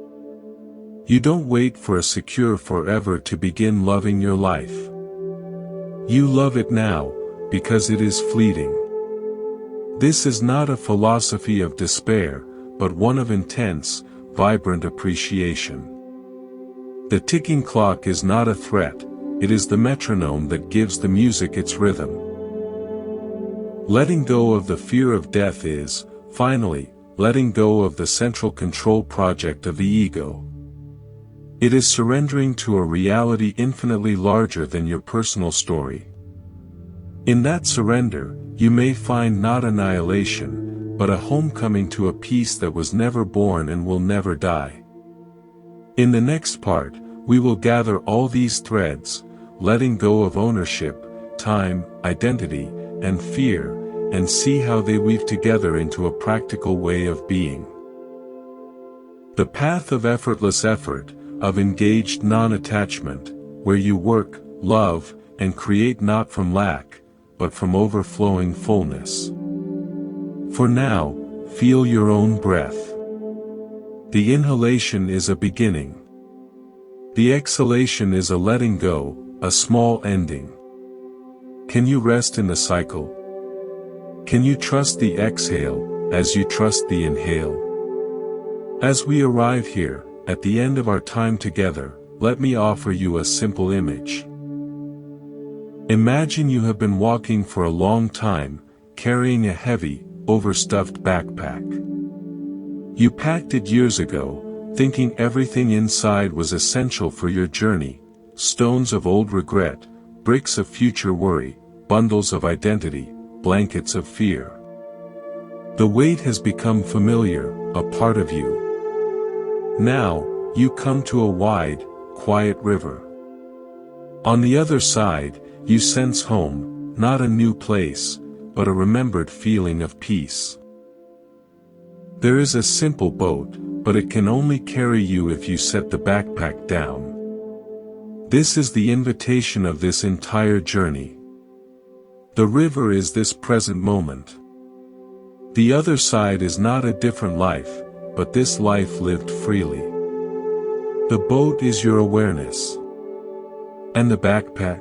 You don't wait for a secure forever to begin loving your life. You love it now, because it is fleeting. This is not a philosophy of despair, but one of intense, vibrant appreciation. The ticking clock is not a threat, it is the metronome that gives the music its rhythm. Letting go of the fear of death is, finally, letting go of the central control project of the ego. It is surrendering to a reality infinitely larger than your personal story. In that surrender, you may find not annihilation, but a homecoming to a peace that was never born and will never die. In the next part, we will gather all these threads, letting go of ownership, time, identity, and fear, and see how they weave together into a practical way of being. The path of effortless effort, of engaged non-attachment, where you work, love, and create not from lack, but from overflowing fullness. For now, feel your own breath. The inhalation is a beginning. The exhalation is a letting go, a small ending. Can you rest in the cycle? Can you trust the exhale, as you trust the inhale? As we arrive here, at the end of our time together, let me offer you a simple image. Imagine you have been walking for a long time, carrying a heavy, overstuffed backpack. You packed it years ago, thinking everything inside was essential for your journey: stones of old regret, bricks of future worry, bundles of identity, blankets of fear. The weight has become familiar, a part of you. Now, you come to a wide, quiet river. On the other side, you sense home, not a new place, but a remembered feeling of peace. There is a simple boat, but it can only carry you if you set the backpack down. This is the invitation of this entire journey. The river is this present moment. The other side is not a different life, but this life lived freely. The boat is your awareness. And the backpack?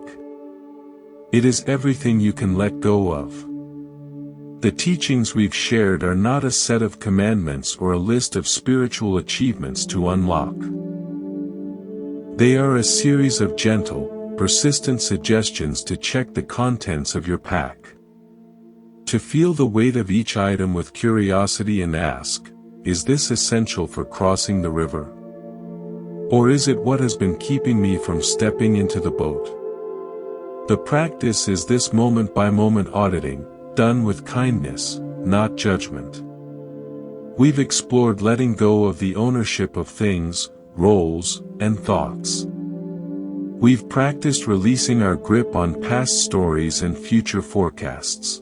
It is everything you can let go of. The teachings we've shared are not a set of commandments or a list of spiritual achievements to unlock. They are a series of gentle, persistent suggestions to check the contents of your pack. To feel the weight of each item with curiosity and ask, is this essential for crossing the river? Or is it what has been keeping me from stepping into the boat? The practice is this moment-by-moment auditing, done with kindness, not judgment. We've explored letting go of the ownership of things, roles, and thoughts. We've practiced releasing our grip on past stories and future forecasts.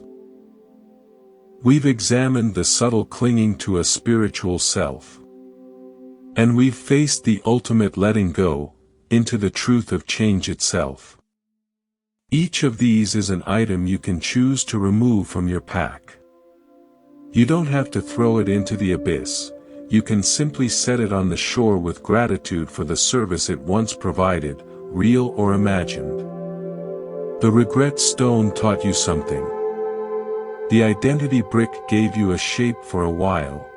We've examined the subtle clinging to a spiritual self. And we've faced the ultimate letting go, into the truth of change itself. Each of these is an item you can choose to remove from your pack. You don't have to throw it into the abyss, you can simply set it on the shore with gratitude for the service it once provided, real or imagined. The regret stone taught you something. The identity brick gave you a shape for a while.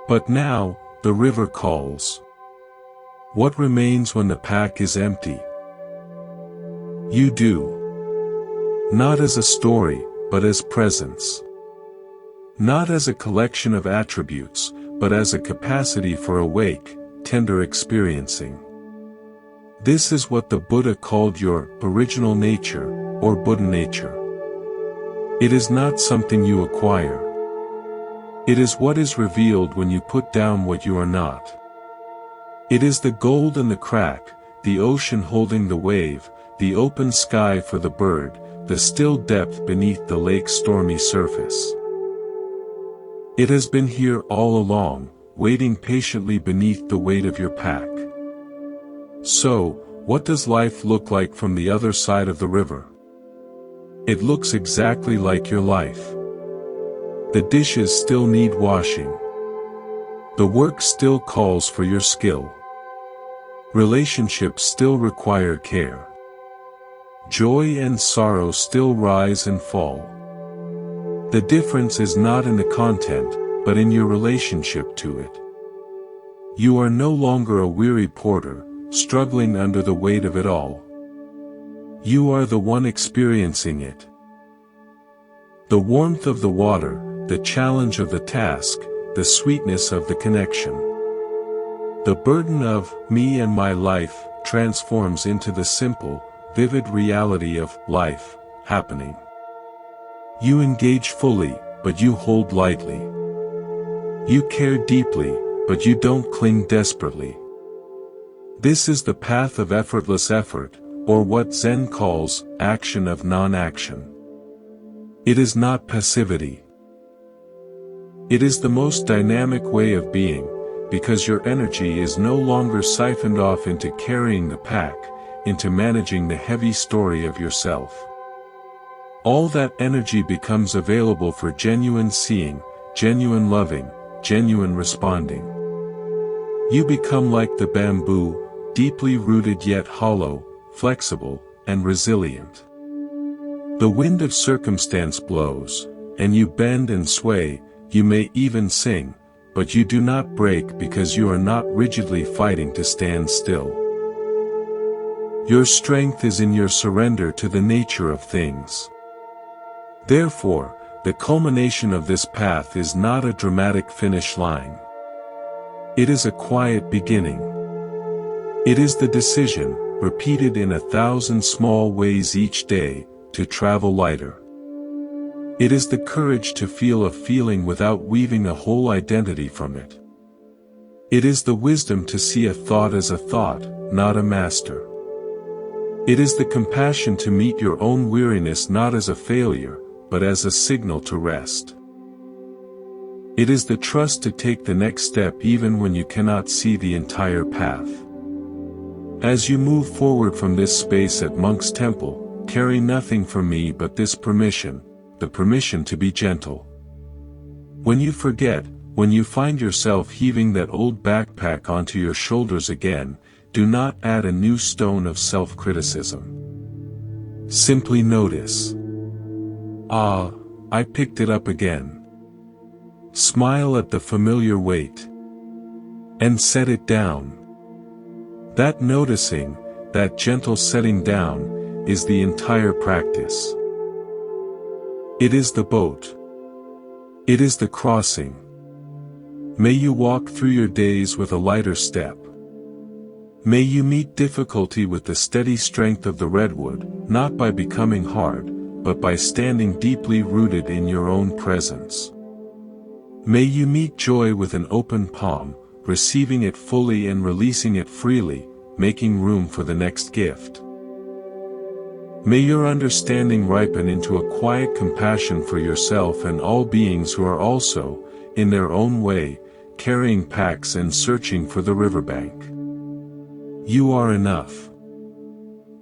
But now, the river calls. What remains when the pack is empty? You do. Not as a story, but as presence. Not as a collection of attributes, but as a capacity for awake, tender experiencing. This is what the Buddha called your original nature, or Buddha nature. It is not something you acquire. It is what is revealed when you put down what you are not. It is the gold in the crack, the ocean holding the wave, the open sky for the bird, the still depth beneath the lake's stormy surface. It has been here all along, waiting patiently beneath the weight of your pack. So, what does life look like from the other side of the river? It looks exactly like your life. The dishes still need washing. The work still calls for your skill. Relationships still require care. Joy and sorrow still rise and fall. The difference is not in the content, but in your relationship to it. You are no longer a weary porter, struggling under the weight of it all. You are the one experiencing it. The warmth of the water, the challenge of the task, the sweetness of the connection. The burden of me and my life transforms into the simple, vivid reality of life happening. You engage fully, but you hold lightly. You care deeply, but you don't cling desperately. This is the path of effortless effort, or what Zen calls action of non-action. It is not passivity. It is the most dynamic way of being, because your energy is no longer siphoned off into carrying the pack, into managing the heavy story of yourself. All that energy becomes available for genuine seeing, genuine loving, genuine responding. You become like the bamboo, deeply rooted yet hollow, flexible, and resilient. The wind of circumstance blows, and you bend and sway, you may even sing, but you do not break because you are not rigidly fighting to stand still. Your strength is in your surrender to the nature of things. Therefore, the culmination of this path is not a dramatic finish line. It is a quiet beginning. It is the decision, repeated in 1,000 small ways each day, to travel lighter. It is the courage to feel a feeling without weaving a whole identity from it. It is the wisdom to see a thought as a thought, not a master. It is the compassion to meet your own weariness not as a failure, but as a signal to rest. It is the trust to take the next step even when you cannot see the entire path. As you move forward from this space at Monk's Temple, carry nothing from me but this permission, the permission to be gentle. When you forget, when you find yourself heaving that old backpack onto your shoulders again, do not add a new stone of self-criticism. Simply notice. Ah, I picked it up again. Smile at the familiar weight. And set it down. That noticing, that gentle setting down, is the entire practice. It is the boat. It is the crossing. May you walk through your days with a lighter step. May you meet difficulty with the steady strength of the redwood, not by becoming hard, but by standing deeply rooted in your own presence. May you meet joy with an open palm, receiving it fully and releasing it freely, making room for the next gift. May your understanding ripen into a quiet compassion for yourself and all beings who are also, in their own way, carrying packs and searching for the riverbank. You are enough.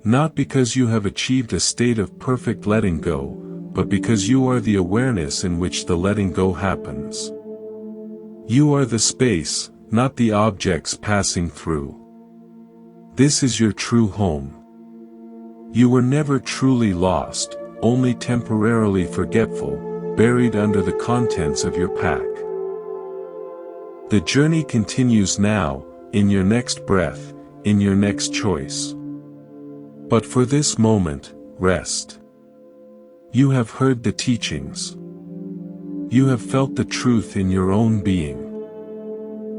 Not because you have achieved a state of perfect letting go, but because you are the awareness in which the letting go happens. You are the space, not the objects passing through. This is your true home. You were never truly lost, only temporarily forgetful, buried under the contents of your pack. The journey continues now, in your next breath, in your next choice. But for this moment, rest. You have heard the teachings. You have felt the truth in your own being.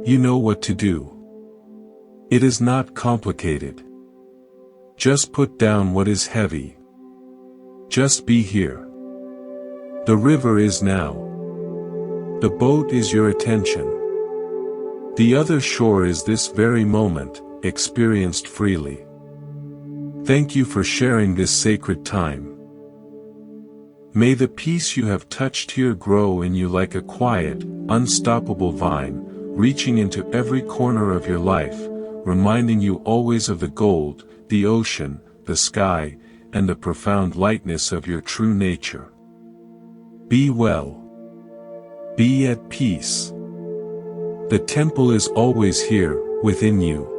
You know what to do. It is not complicated. Just put down what is heavy. Just be here. The river is now. The boat is your attention. The other shore is this very moment, experienced freely. Thank you for sharing this sacred time. May the peace you have touched here grow in you like a quiet, unstoppable vine, reaching into every corner of your life, reminding you always of the gold, the ocean, the sky, and the profound lightness of your true nature. Be well. Be at peace. The temple is always here, within you.